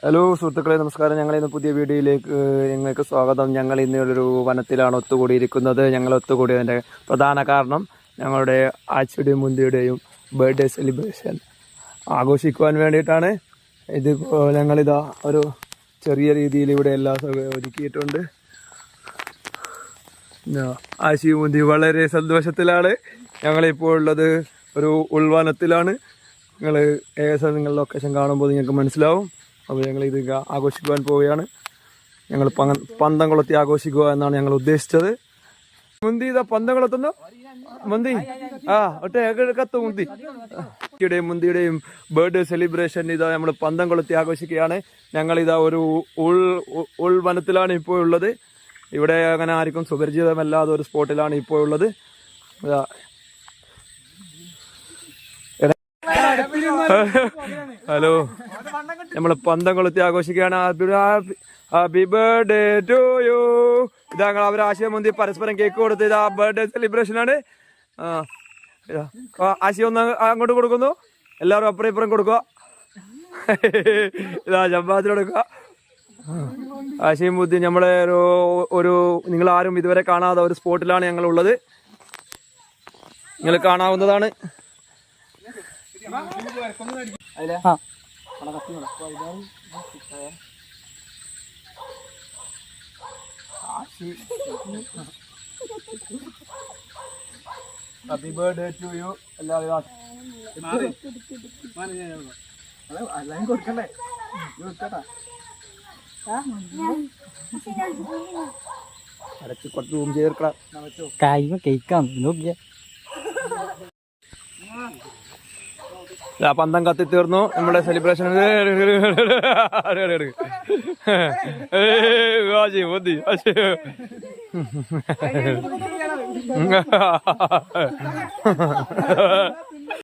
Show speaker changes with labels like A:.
A: Hello സുഹൃത്തുക്കളെ, നമസ്കാരം. ഞങ്ങൾ ഇന്ന് പുതിയ വീഡിയോയിലേക്ക് നിങ്ങൾക്ക് സ്വാഗതം. ഞങ്ങൾ ഇന്നൊരു വനത്തിലാണ് ഒത്തുകൂടിയിരിക്കുന്നത്. ഞങ്ങൾ ഒത്തുകൂടിയതിൻ്റെ പ്രധാന കാരണം ഞങ്ങളുടെ ആച്ചിയുടെയും മുന്തിയുടെയും ബർത്ത്ഡേ സെലിബ്രേഷൻ ആഘോഷിക്കുവാൻ വേണ്ടിയിട്ടാണ്. ഇത് ഞങ്ങളിതാ ഒരു ചെറിയ രീതിയിൽ ഇവിടെ എല്ലാ ഒരുക്കിയിട്ടുണ്ട്. ആശിയും മുന്തിയും വളരെ സന്തോഷത്തിലാണ്. ഞങ്ങളിപ്പോൾ ഉള്ളത് ഒരു ഉൾവനത്തിലാണ്. ഏകദേശം നിങ്ങൾ ലൊക്കേഷൻ കാണുമ്പോൾ നിങ്ങൾക്ക് മനസ്സിലാവും. അപ്പോൾ ഞങ്ങൾ ഇത് ആഘോഷിക്കുവാൻ പോവുകയാണ്. ഞങ്ങൾ പന്തം കൊളുത്തി ആഘോഷിക്കുക എന്നാണ് ഞങ്ങൾ ഉദ്ദേശിച്ചത്. മുന്തി ഇതാ പന്തം കൊളുത്തുന്നു. മുന്തി ഒറ്റ കത്തു മുന്തിയുടെയും ബർത്ത്ഡേ സെലിബ്രേഷൻ ഇതാ നമ്മൾ പന്തം കൊളുത്തി ആഘോഷിക്കുകയാണ്. ഞങ്ങളിതാ ഒരു ഉൾവനത്തിലാണ് ഇപ്പോൾ ഉള്ളത്. ഇവിടെ അങ്ങനെ ആർക്കും സുപരിചിതമല്ലാത്ത ഒരു സ്പോട്ടിലാണ് ഇപ്പോൾ ഉള്ളത്. ഹലോ, നമ്മൾ പന്തം കൊളുത്തി ആഘോഷിക്കുകയാണ്. Happy birthday to you. ഇതാ അവർ ആശയ മുന്തി പരസ്പരം കേക്ക് കൊടുത്ത് ഇതാ ബർത്ത്ഡേ സെലിബ്രേഷൻ ആണ്. ആശയം ഒന്ന് അങ്ങോട്ട് കൊടുക്കുന്നു. എല്ലാവരും അപ്പുറം ഇപ്പുറം കൊടുക്കുക. ഇതാ ജമ്പാത്തിന് കൊടുക്കുക. ആശയം ബുദ്ധി നമ്മളെ ഒരു നിങ്ങൾ ആരും ഇതുവരെ കാണാത്ത ഒരു സ്പോട്ടിലാണ് ഞങ്ങൾ ഉള്ളത്. നിങ്ങൾ കാണാവുന്നതാണ്. Happy birthday to you. എല്ലാവരും കൊടുക്കണ്ടേ? അടച്ച് കുറച്ച് റൂം ചേർക്കാം.
B: കേൾക്കാം നോക്കിയ
A: പന്തം കത്തി തീർന്നു. നമ്മുടെ സെലിബ്രേഷൻ